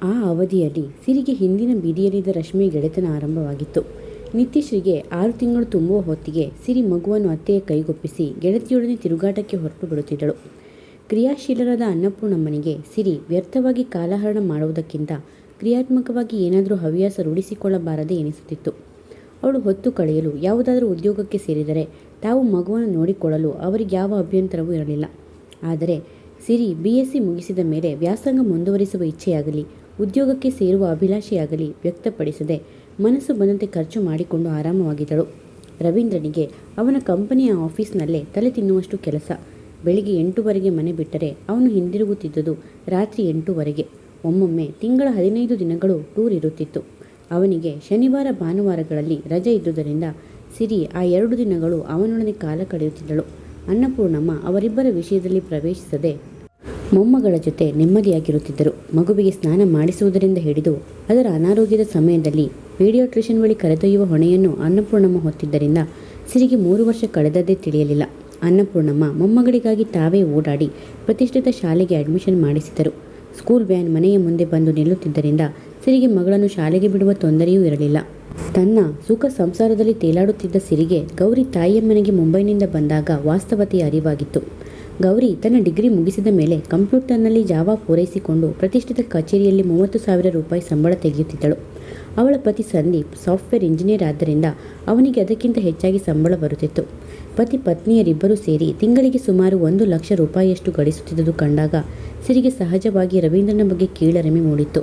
ಆ ಅವಧಿಯಲ್ಲಿ ಸಿರಿಗೆ ಹಿಂದಿನ ಬೀದಿಯಲ್ಲಿದ್ದ ರಶ್ಮಿ ಗೆಳೆತನ ಆರಂಭವಾಗಿತ್ತು. ನಿತ್ಯಶ್ರೀಗೆ 6 ತಿಂಗಳು ತುಂಬುವ ಹೊತ್ತಿಗೆ ಸಿರಿ ಮಗುವನ್ನು ಅತ್ತೆಯ ಕೈಗೊಪ್ಪಿಸಿ ಗೆಳತಿಯೊಡನೆ ತಿರುಗಾಟಕ್ಕೆ ಹೊರಟು ಬಿಡುತ್ತಿದ್ದಳು. ಕ್ರಿಯಾಶೀಲರಾದ ಅನ್ನಪೂರ್ಣಮ್ಮನಿಗೆ ಸಿರಿ ವ್ಯರ್ಥವಾಗಿ ಕಾಲಹರಣ ಮಾಡುವುದಕ್ಕಿಂತ ಕ್ರಿಯಾತ್ಮಕವಾಗಿ ಏನಾದರೂ ಹವ್ಯಾಸ ರೂಢಿಸಿಕೊಳ್ಳಬಾರದೆ ಎನಿಸುತ್ತಿತ್ತು. ಅವಳು ಹೊತ್ತು ಕಳೆಯಲು ಯಾವುದಾದರೂ ಉದ್ಯೋಗಕ್ಕೆ ಸೇರಿದರೆ ತಾವು ಮಗುವನ್ನು ನೋಡಿಕೊಳ್ಳಲು ಅವರಿಗೆ ಯಾವ ಅಭ್ಯಂತರವೂ ಇರಲಿಲ್ಲ. ಆದರೆ ಸಿರಿ BSc ಮುಗಿಸಿದ ಮೇಲೆ ವ್ಯಾಸಂಗ ಮುಂದುವರಿಸುವ ಇಚ್ಛೆಯಾಗಲಿ ಉದ್ಯೋಗಕ್ಕೆ ಸೇರುವ ಅಭಿಲಾಷೆಯಾಗಲಿ ವ್ಯಕ್ತಪಡಿಸದೆ ಮನಸ್ಸು ಬಂದಂತೆ ಖರ್ಚು ಮಾಡಿಕೊಂಡು ಆರಾಮವಾಗಿದ್ದಳು. ರವೀಂದ್ರನಿಗೆ ಅವನ ಕಂಪನಿಯ ಆಫೀಸ್ನಲ್ಲೇ ತಲೆ ತಿನ್ನುವಷ್ಟು ಕೆಲಸ. ಬೆಳಿಗ್ಗೆ 8 ಮನೆ ಬಿಟ್ಟರೆ ಅವನು ಹಿಂದಿರುಗುತ್ತಿದ್ದುದು ರಾತ್ರಿ 8 ಒಮ್ಮೊಮ್ಮೆ ತಿಂಗಳ 15 ದಿನಗಳು ಟೂರ್ ಇರುತ್ತಿತ್ತು. ಅವನಿಗೆ ಶನಿವಾರ ಭಾನುವಾರಗಳಲ್ಲಿ ರಜೆ ಇದ್ದುದರಿಂದ ಸಿರಿ ಆ 2 ದಿನಗಳು ಅವನೊಡನೆ ಕಾಲ ಕಳೆಯುತ್ತಿದ್ದಳು. ಅನ್ನಪೂರ್ಣಮ್ಮ ಅವರಿಬ್ಬರ ವಿಷಯದಲ್ಲಿ ಪ್ರವೇಶಿಸದೆ ಮೊಮ್ಮಗಳ ಜೊತೆ ನೆಮ್ಮದಿಯಾಗಿರುತ್ತಿದ್ದರು. ಮಗುವಿಗೆ ಸ್ನಾನ ಮಾಡಿಸುವುದರಿಂದ ಹಿಡಿದು ಅದರ ಅನಾರೋಗ್ಯದ ಸಮಯದಲ್ಲಿ ಪೀಡಿಯಾಟ್ರಿಷಿಯನ್ ಬಳಿ ಕರೆದೊಯ್ಯುವ ಹೊಣೆಯನ್ನು ಅನ್ನಪೂರ್ಣಮ್ಮ ಹೊತ್ತಿದ್ದರಿಂದ ಸಿರಿಗೆ 3 ವರ್ಷ ಕಳೆದದ್ದೇ ತಿಳಿಯಲಿಲ್ಲ. ಅನ್ನಪೂರ್ಣಮ್ಮ ಮೊಮ್ಮಗಳಿಗಾಗಿ ತಾವೇ ಓಡಾಡಿ ಪ್ರತಿಷ್ಠಿತ ಶಾಲೆಗೆ ಅಡ್ಮಿಷನ್ ಮಾಡಿಸಿದರು. ಸ್ಕೂಲ್ ವ್ಯಾನ್ ಮನೆಯ ಮುಂದೆ ಬಂದು ನಿಲ್ಲುತ್ತಿದ್ದರಿಂದ ಸಿರಿಗೆ ಮಗಳನ್ನು ಶಾಲೆಗೆ ಬಿಡುವ ತೊಂದರೆಯೂ ಇರಲಿಲ್ಲ. ತನ್ನ ಸುಖ ಸಂಸಾರದಲ್ಲಿ ತೇಲಾಡುತ್ತಿದ್ದ ಸಿರಿಗೆ ಗೌರಿ ತಾಯಿಯಮ್ಮನಿಗೆ ಮುಂಬೈನಿಂದ ಬಂದಾಗ ವಾಸ್ತವತೆಯ ಅರಿವಾಗಿತ್ತು. ಗೌರಿ ತನ್ನ ಡಿಗ್ರಿ ಮುಗಿಸಿದ ಮೇಲೆ ಕಂಪ್ಯೂಟರ್ನಲ್ಲಿ ಜಾವಾ ಪೂರೈಸಿಕೊಂಡು ಪ್ರತಿಷ್ಠಿತ ಕಚೇರಿಯಲ್ಲಿ 30,000 ರೂಪಾಯಿ ಸಂಬಳ ತೆಗೆಯುತ್ತಿದ್ದಳು. ಅವಳ ಪತಿ ಸಂದೀಪ್ ಸಾಫ್ಟ್ವೇರ್ ಇಂಜಿನಿಯರ್ ಆದ್ದರಿಂದ ಅವನಿಗೆ ಅದಕ್ಕಿಂತ ಹೆಚ್ಚಾಗಿ ಸಂಬಳ ಬರುತ್ತಿತ್ತು. ಪತಿ ಪತ್ನಿಯರಿಬ್ಬರೂ ಸೇರಿ ತಿಂಗಳಿಗೆ ಸುಮಾರು 1 ಲಕ್ಷ ರೂಪಾಯಿಯಷ್ಟು ಗಳಿಸುತ್ತಿದ್ದುದು ಕಂಡಾಗ ಸಿರಿಗೆ ಸಹಜವಾಗಿ ರವೀಂದ್ರನ ಬಗ್ಗೆ ಕೀಳರಿಮೆ ಮೂಡಿತ್ತು.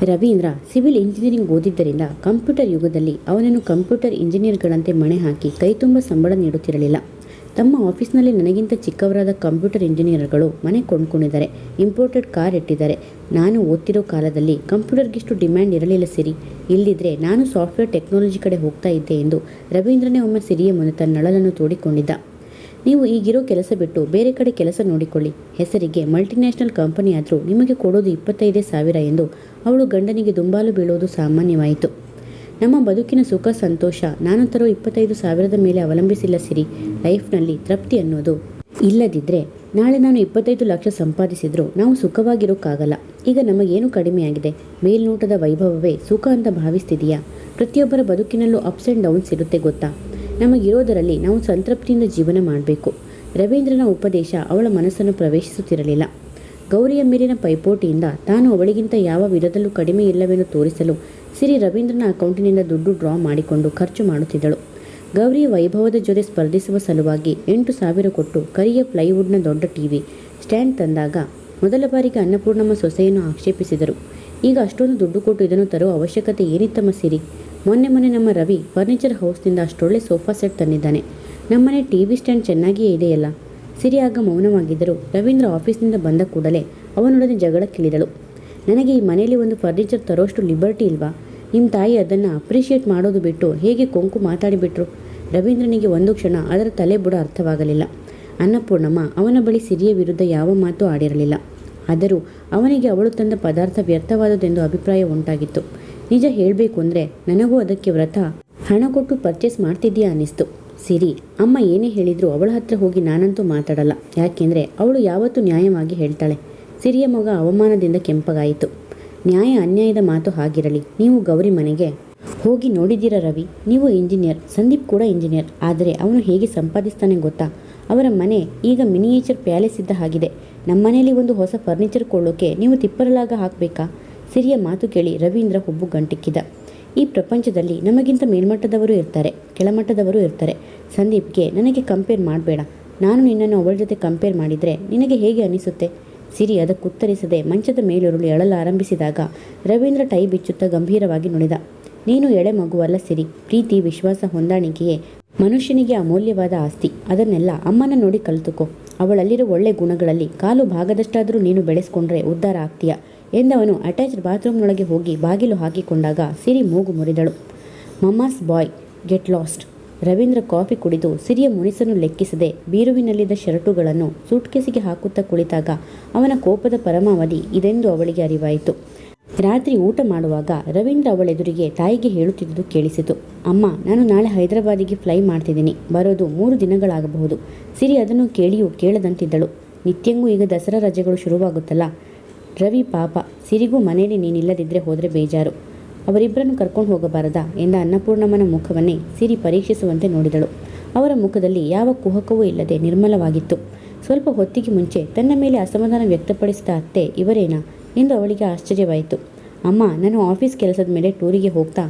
ರವೀಂದ್ರ ಸಿವಿಲ್ ಇಂಜಿನಿಯರಿಂಗ್ ಓದಿದ್ದರಿಂದ ಕಂಪ್ಯೂಟರ್ ಯುಗದಲ್ಲಿ ಅವನನ್ನು ಕಂಪ್ಯೂಟರ್ ಇಂಜಿನಿಯರ್ಗಳಂತೆ ಮಣೆ ಹಾಕಿ ಕೈತುಂಬ ಸಂಬಳ ನೀಡುತ್ತಿರಲಿಲ್ಲ. ತಮ್ಮ ಆಫೀಸ್ನಲ್ಲಿ ನನಗಿಂತ ಚಿಕ್ಕವರಾದ ಕಂಪ್ಯೂಟರ್ ಇಂಜಿನಿಯರ್ಗಳು ಮನೆ ಕೊಂಡ್ಕೊಂಡಿದ್ದಾರೆ, ಇಂಪೋರ್ಟೆಡ್ ಕಾರ್ ಇಟ್ಟಿದ್ದಾರೆ. ನಾನು ಓದ್ತಿರೋ ಕಾಲದಲ್ಲಿ ಕಂಪ್ಯೂಟರ್ಗಿಷ್ಟು ಡಿಮ್ಯಾಂಡ್ ಇರಲಿಲ್ಲ ಸಿರಿ. ಇಲ್ಲಿದ್ರೆ ನಾನು ಸಾಫ್ಟ್ವೇರ್ ಟೆಕ್ನಾಲಜಿ ಕಡೆ ಹೋಗ್ತಾ ಇದ್ದೆ ಎಂದು ರವೀಂದ್ರನೇ ಒಮ್ಮೆ ಸಿರಿಯ ಮುಂದೆ ತನ್ನ ನಳಲನ್ನು ತೋಡಿಕೊಂಡಿದ್ದ. ನೀವು ಈಗಿರೋ ಕೆಲಸ ಬಿಟ್ಟು ಬೇರೆ ಕಡೆ ಕೆಲಸ ನೋಡಿಕೊಳ್ಳಿ. ಹೆಸರಿಗೆ ಮಲ್ಟಿನ್ಯಾಷನಲ್ ಕಂಪನಿ ಆದರೂ ನಿಮಗೆ ಕೊಡೋದು 25,000 ಎಂದು ಅವಳು ಗಂಡನಿಗೆ ದುಂಬಾಲು ಬೀಳೋದು ಸಾಮಾನ್ಯವಾಯಿತು. ನಮ್ಮ ಬದುಕಿನ ಸುಖ ಸಂತೋಷ ನಾನು ತರೋ 25,000 ಮೇಲೆ ಅವಲಂಬಿಸಿಲ್ಲ ಸಿರಿ. ಲೈಫ್ನಲ್ಲಿ ತೃಪ್ತಿ ಅನ್ನೋದು ಇಲ್ಲದಿದ್ದರೆ ನಾಳೆ ನಾನು 25 ಲಕ್ಷ ಸಂಪಾದಿಸಿದರೂ ನಾವು ಸುಖವಾಗಿರೋಕ್ಕಾಗಲ್ಲ. ಈಗ ನಮಗೇನು ಕಡಿಮೆಯಾಗಿದೆ? ಮೇಲ್ನೋಟದ ವೈಭವವೇ ಸುಖ ಅಂತ ಭಾವಿಸ್ತಿದೆಯಾ? ಪ್ರತಿಯೊಬ್ಬರ ಬದುಕಿನಲ್ಲೂ ಅಪ್ಸ್ ಆ್ಯಂಡ್ ಡೌನ್ಸ್ ಇರುತ್ತೆ ಗೊತ್ತಾ? ನಮಗಿರೋದರಲ್ಲಿ ನಾವು ಸಂತೃಪ್ತಿಯಿಂದ ಜೀವನ ಮಾಡಬೇಕು. ರವೀಂದ್ರನ ಉಪದೇಶ ಅವಳ ಮನಸ್ಸನ್ನು ಪ್ರವೇಶಿಸುತ್ತಿರಲಿಲ್ಲ. ಗೌರಿಯ ಮೇಲಿನ ಪೈಪೋಟಿಯಿಂದ ತಾನು ಅವಳಿಗಿಂತ ಯಾವ ವಿಧದಲ್ಲೂ ಕಡಿಮೆ ಇಲ್ಲವೆಂದು ತೋರಿಸಲು ಸಿರಿ ರವೀಂದ್ರನ ಅಕೌಂಟಿನಿಂದ ದುಡ್ಡು ಡ್ರಾ ಮಾಡಿಕೊಂಡು ಖರ್ಚು ಮಾಡುತ್ತಿದ್ದಳು. ಗೌರಿಯ ವೈಭವದ ಜೊತೆ ಸ್ಪರ್ಧಿಸುವ ಸಲುವಾಗಿ 8,000 ಕೊಟ್ಟು ಕರಿಯ ಪ್ಲೈವುಡ್ನ ದೊಡ್ಡ ಟಿವಿ ಸ್ಟ್ಯಾಂಡ್ ತಂದಾಗ ಮೊದಲ ಬಾರಿಗೆ ಅನ್ನಪೂರ್ಣಮ್ಮ ಸೊಸೆಯನ್ನು ಆಕ್ಷೇಪಿಸಿದರು. ಈಗ ಅಷ್ಟೊಂದು ದುಡ್ಡು ಕೊಟ್ಟು ಇದನ್ನು ತರೋ ಅವಶ್ಯಕತೆ ಏನಿತ್ತಮ್ಮ ಸಿರಿ? ಮೊನ್ನೆ ನಮ್ಮ ರವಿ ಫರ್ನಿಚರ್ ಹೌಸ್ನಿಂದ ಅಷ್ಟೊಳ್ಳೆ ಸೋಫಾ ಸೆಟ್ ತಂದಿದ್ದಾನೆ. ನಮ್ಮನೆ ಟಿವಿ ಸ್ಟ್ಯಾಂಡ್ ಚೆನ್ನಾಗಿಯೇ ಇದೆಯಲ್ಲ. ಸಿರಿ ಆಗ ಮೌನವಾಗಿದ್ದರು. ರವೀಂದ್ರ ಆಫೀಸ್ನಿಂದ ಬಂದ ಕೂಡಲೇ ಅವನೊಡನೆ ಜಗಳಕ್ಕಿಳಿದಳು. ನನಗೆ ಈ ಮನೆಯಲ್ಲಿ ಒಂದು ಫರ್ನಿಚರ್ ತರೋಷ್ಟು ಲಿಬರ್ಟಿ ಇಲ್ವಾ? ನಿಮ್ಮ ತಾಯಿ ಅದನ್ನು ಅಪ್ರಿಷಿಯೇಟ್ ಮಾಡೋದು ಬಿಟ್ಟು ಹೇಗೆ ಕೊಂಕು ಮಾತಾಡಿಬಿಟ್ರು? ರವೀಂದ್ರನಿಗೆ ಒಂದು ಕ್ಷಣ ಅದರ ತಲೆ ಬುಡ ಅರ್ಥವಾಗಲಿಲ್ಲ. ಅನ್ನಪೂರ್ಣಮ್ಮ ಅವನ ಬಳಿ ಸಿರಿಯ ವಿರುದ್ಧ ಯಾವ ಮಾತು ಆಡಿರಲಿಲ್ಲ. ಆದರೂ ಅವನಿಗೆ ಅವಳು ತಂದ ಪದಾರ್ಥ ವ್ಯರ್ಥವಾದುದೆಂದು ಅಭಿಪ್ರಾಯ ಉಂಟಾಗಿತ್ತು. ನಿಜ ಹೇಳಬೇಕು ಅಂದರೆ ನನಗೂ ಅದಕ್ಕೆ ಹಣ ಕೊಟ್ಟು ಪರ್ಚೇಸ್ ಮಾಡ್ತಿದ್ದೀಯಾ ಅನ್ನಿಸ್ತು. ಸಿರಿ ಅಮ್ಮ ಏನೇ ಹೇಳಿದರೂ ಅವಳ ಹತ್ರ ಹೋಗಿ ನಾನಂತೂ ಮಾತಾಡಲ್ಲ. ಯಾಕೆಂದರೆ ಅವಳು ಯಾವತ್ತೂ ನ್ಯಾಯವಾಗಿ ಹೇಳ್ತಾಳೆ. ಸಿರಿಯ ಮಗ ಅವಮಾನದಿಂದ ಕೆಂಪಗಾಯಿತು. ನ್ಯಾಯ ಅನ್ಯಾಯದ ಮಾತು ಹಾಗಿರಲಿ, ನೀವು ಗೌರಿ ಮನೆಗೆ ಹೋಗಿ ನೋಡಿದ್ದೀರಾ ರವಿ? ನೀವು ಇಂಜಿನಿಯರ್, ಸಂದೀಪ್ ಕೂಡ ಇಂಜಿನಿಯರ್. ಆದರೆ ಅವನು ಹೇಗೆ ಸಂಪಾದಿಸ್ತಾನೆ ಗೊತ್ತಾ? ಅವರ ಮನೆ ಈಗ ಮಿನಿಯೇಚರ್ ಪ್ಯಾಲೇಸ್ ಇದ್ದ ಹಾಗಿದೆ. ನಮ್ಮ ಮನೆಯಲ್ಲಿ ಒಂದು ಹೊಸ ಫರ್ನಿಚರ್ ಕೊಳ್ಳೋಕೆ ನೀವು ತಿಪ್ಪರಲಾಗ ಹಾಕಬೇಕಾ? ಸಿರಿಯ ಮಾತು ಕೇಳಿ ರವೀಂದ್ರ ಹುಬ್ಬು ಗಂಟಿಕ್ಕಿದ. ಈ ಪ್ರಪಂಚದಲ್ಲಿ ನಮಗಿಂತ ಮೇಲ್ಮಟ್ಟದವರು ಇರ್ತಾರೆ, ಕೆಳಮಟ್ಟದವರು ಇರ್ತಾರೆ. ಸಂದೀಪ್ಗೆ ನನಗೆ ಕಂಪೇರ್ ಮಾಡಬೇಡ. ನಾನು ನಿನ್ನನ್ನು ಅವಳ ಜೊತೆ ಕಂಪೇರ್ ಮಾಡಿದರೆ ನಿನಗೆ ಹೇಗೆ ಅನಿಸುತ್ತೆ? ಸಿರಿ ಅದಕ್ಕುತ್ತರಿಸದೆ ಮಂಚದ ಮೇಲುರುಳಿ ಅಳಲಾರಂಭಿಸಿದಾಗ ರವೀಂದ್ರ ಟೈ ಬಿಚ್ಚುತ್ತಾ ಗಂಭೀರವಾಗಿ ನುಡಿದ. ನೀನು ಎಳೆ ಮಗುವಲ್ಲ ಸಿರಿ. ಪ್ರೀತಿ, ವಿಶ್ವಾಸ, ಹೊಂದಾಣಿಕೆಯೇ ಮನುಷ್ಯನಿಗೆ ಅಮೂಲ್ಯವಾದ ಆಸ್ತಿ. ಅದನ್ನೆಲ್ಲ ಅಮ್ಮನ ನೋಡಿ ಕಲಿತುಕೋ. ಅವಳಲ್ಲಿರೋ ಒಳ್ಳೆ ಗುಣಗಳಲ್ಲಿ ಕಾಲು ಭಾಗದಷ್ಟಾದರೂ ನೀನು ಬೆಳೆಸ್ಕೊಂಡ್ರೆ ಉದ್ಧಾರ ಆಗ್ತೀಯ ಎಂದವನು ಅಟ್ಯಾಚ್ಡ್ ಬಾತ್ರೂಮ್ನೊಳಗೆ ಹೋಗಿ ಬಾಗಿಲು ಹಾಕಿಕೊಂಡಾಗ ಸಿರಿ ಮೂಗು ಮುರಿದಳು. ಮಮ್ಮಾಸ್ ಬಾಯ್ ಗೆಟ್ ಲಾಸ್ಟ್. ರವೀಂದ್ರ ಕಾಫಿ ಕುಡಿದು ಸಿರಿಯ ಮುನಿಸನ್ನು ಲೆಕ್ಕಿಸದೆ ಬೀರುವಿನಲ್ಲಿದ್ದ ಶರ್ಟುಗಳನ್ನು ಸೂಟ್ಕೇಸಿಗೆ ಹಾಕುತ್ತಾ ಕುಳಿತಾಗ ಅವನ ಕೋಪದ ಪರಮಾವಧಿ ಇದೆಂದು ಅವಳಿಗೆ ಅರಿವಾಯಿತು. ರಾತ್ರಿ ಊಟ ಮಾಡುವಾಗ ರವೀಂದ್ರ ಅವಳೆದುರಿಗೆ ತಾಯಿಗೆ ಹೇಳುತ್ತಿದ್ದುದು ಕೇಳಿಸಿತು. ಅಮ್ಮ, ನಾನು ನಾಳೆ ಹೈದರಾಬಾದಿಗೆ ಫ್ಲೈ ಮಾಡ್ತಿದ್ದೀನಿ. ಬರೋದು 3 ದಿನಗಳಾಗಬಹುದು. ಸಿರಿ ಅದನ್ನು ಕೇಳಿಯೂ ಕೇಳದಂತಿದ್ದಳು. ನಿತ್ಯಂಗೂ ಈಗ ದಸರಾ ರಜೆಗಳು ಶುರುವಾಗುತ್ತಲ್ಲ. ರವಿ ಪಾಪ, ಸಿರಿಗೂ ಮನೆಯಲ್ಲಿ ನೀನಿಲ್ಲದಿದ್ದರೆ ಹೋದರೆ ಬೇಜಾರು. ಅವರಿಬ್ಬರನ್ನು ಕರ್ಕೊಂಡು ಹೋಗಬಾರದಾ ಎಂದ ಅನ್ನಪೂರ್ಣಮ್ಮನ ಮುಖವನ್ನೇ ಸಿರಿ ಪರೀಕ್ಷಿಸುವಂತೆ ನೋಡಿದಳು. ಅವರ ಮುಖದಲ್ಲಿ ಯಾವ ಕುಹಕವೂ ಇಲ್ಲದೆ ನಿರ್ಮಲವಾಗಿತ್ತು. ಸ್ವಲ್ಪ ಹೊತ್ತಿಗೆ ಮುಂಚೆ ತನ್ನ ಮೇಲೆ ಅಸಮಾಧಾನ ವ್ಯಕ್ತಪಡಿಸಿದ ಅತ್ತೆ ಇವರೇನಾ ಎಂದು ಅವಳಿಗೆ ಆಶ್ಚರ್ಯವಾಯಿತು. ಅಮ್ಮ, ನಾನು ಆಫೀಸ್ ಕೆಲಸದ ಮೇಲೆ ಟೂರಿಗೆ ಹೋಗ್ತಾ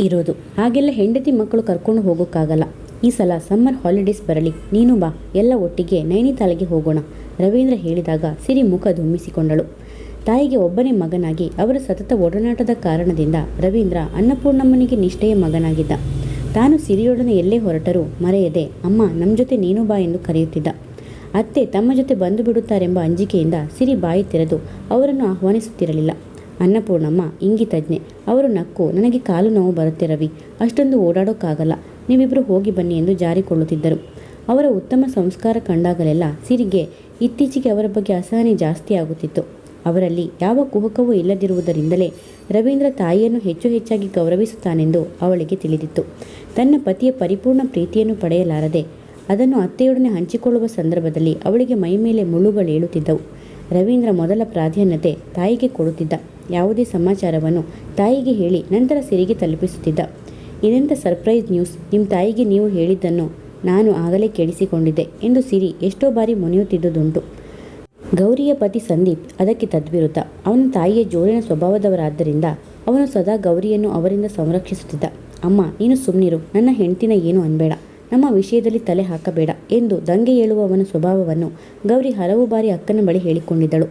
ಇರೋದು. ಹಾಗೆಲ್ಲ ಹೆಂಡತಿ ಮಕ್ಕಳು ಕರ್ಕೊಂಡು ಹೋಗೋಕ್ಕಾಗಲ್ಲ. ಈ ಸಲ ಸಮ್ಮರ್ ಹಾಲಿಡೇಸ್ ಬರಲಿ, ನೀನು ಬಾ, ಎಲ್ಲ ಒಟ್ಟಿಗೆ ನೈನಿತಾಳಿಗೆ ಹೋಗೋಣ, ರವೀಂದ್ರ ಹೇಳಿದಾಗ ಸಿರಿ ಮುಖ ಧುಮ್ಮಿಸಿಕೊಂಡಳು. ತಾಯಿಗೆ ಒಬ್ಬನೇ ಮಗನಾಗಿ ಅವರ ಸತತ ಒಡನಾಟದ ಕಾರಣದಿಂದ ರವೀಂದ್ರ ಅನ್ನಪೂರ್ಣಮ್ಮನಿಗೆ ನಿಷ್ಠೆಯ ಮಗನಾಗಿದ್ದ. ತಾನು ಸಿರಿಯೊಡನೆ ಎಲ್ಲೇ ಹೊರಟರೂ ಮರೆಯದೆ ಅಮ್ಮ ನಮ್ಮ ಜೊತೆ ನೀನು ಬಾ ಎಂದು ಕರೆಯುತ್ತಿದ್ದ. ಅತ್ತೆ ತಮ್ಮ ಜೊತೆ ಬಂದು ಬಿಡುತ್ತಾರೆಂಬ ಅಂಜಿಕೆಯಿಂದ ಸಿರಿ ಬಾಯಿ ತೆರೆದು ಅವರನ್ನು ಆಹ್ವಾನಿಸುತ್ತಿರಲಿಲ್ಲ. ಅನ್ನಪೂರ್ಣಮ್ಮ ಇಂಗಿತಜ್ಞೆ. ಅವರು ನಕ್ಕು, ನನಗೆ ಕಾಲು ನೋವು ಬರುತ್ತೆ ರವಿ, ಅಷ್ಟೊಂದು ಓಡಾಡೋಕ್ಕಾಗಲ್ಲ, ನೀವಿಬ್ಬರು ಹೋಗಿ ಬನ್ನಿ ಎಂದು ಜಾರಿಕೊಳ್ಳುತ್ತಿದ್ದರು. ಅವರ ಉತ್ತಮ ಸಂಸ್ಕಾರ ಕಂಡಾಗಲೆಲ್ಲ ಸಿರಿಗೆ ಇತ್ತೀಚೆಗೆ ಅವರ ಬಗ್ಗೆ ಅಸಹನೆ ಜಾಸ್ತಿ ಆಗುತ್ತಿತ್ತು. ಅವರಲ್ಲಿ ಯಾವ ಕುಹಕವೂ ಇಲ್ಲದಿರುವುದರಿಂದಲೇ ರವೀಂದ್ರ ತಾಯಿಯನ್ನು ಹೆಚ್ಚು ಹೆಚ್ಚಾಗಿ ಗೌರವಿಸುತ್ತಾನೆಂದು ಅವಳಿಗೆ ತಿಳಿದಿತ್ತು. ತನ್ನ ಪತಿಯ ಪರಿಪೂರ್ಣ ಪ್ರೀತಿಯನ್ನು ಪಡೆಯಲಾರದೆ ಅದನ್ನು ಅತ್ತೆಯೊಡನೆ ಹಂಚಿಕೊಳ್ಳುವ ಸಂದರ್ಭದಲ್ಲಿ ಅವಳಿಗೆ ಮೈಮೇಲೆ ಮುಳ್ಳುಗಳೇಳುತ್ತಿದ್ದವು. ರವೀಂದ್ರ ಮೊದಲ ಪ್ರಾಧಾನ್ಯತೆ ತಾಯಿಗೆ ಕೊಡುತ್ತಿದ್ದ. ಯಾವುದೇ ಸಮಾಚಾರವನ್ನು ತಾಯಿಗೆ ಹೇಳಿ ನಂತರ ಸಿರಿಗೆ ತಲುಪಿಸುತ್ತಿದ್ದ. ಇದೆಂಥ ಸರ್ಪ್ರೈಸ್ ನ್ಯೂಸ್, ನಿಮ್ಮ ತಾಯಿಗೆ ನೀವು ಹೇಳಿದ್ದನ್ನು ನಾನು ಆಗಲೇ ಕೇಳಿಸಿಕೊಂಡಿದ್ದೆ ಎಂದು ಸಿರಿ ಎಷ್ಟೋ ಬಾರಿ ಮುನಿಯುತ್ತಿದ್ದುದುಂಟು. ಗೌರಿಯ ಪತಿ ಸಂದೀಪ್ ಅದಕ್ಕೆ ತದ್ವಿರುದ್ಧ. ಅವನ ತಾಯಿಯ ಜೋರಿನ ಸ್ವಭಾವದವರಾದ್ದರಿಂದ ಅವನು ಸದಾ ಗೌರಿಯನ್ನು ಅವರಿಂದ ಸಂರಕ್ಷಿಸುತ್ತಿದ್ದ. ಅಮ್ಮ, ನೀನು ಸುಮ್ಮನಿರು, ನನ್ನ ಹೆಂಡ್ತಿನ ಏನು ಅನ್ಬೇಡ, ನಮ್ಮ ವಿಷಯದಲ್ಲಿ ತಲೆ ಹಾಕಬೇಡ ಎಂದು ದಂಗೆ ಏಳುವ ಅವನ ಸ್ವಭಾವವನ್ನು ಗೌರಿ ಹಲವು ಬಾರಿ ಅಕ್ಕನ ಬಳಿ ಹೇಳಿಕೊಂಡಿದ್ದಳು.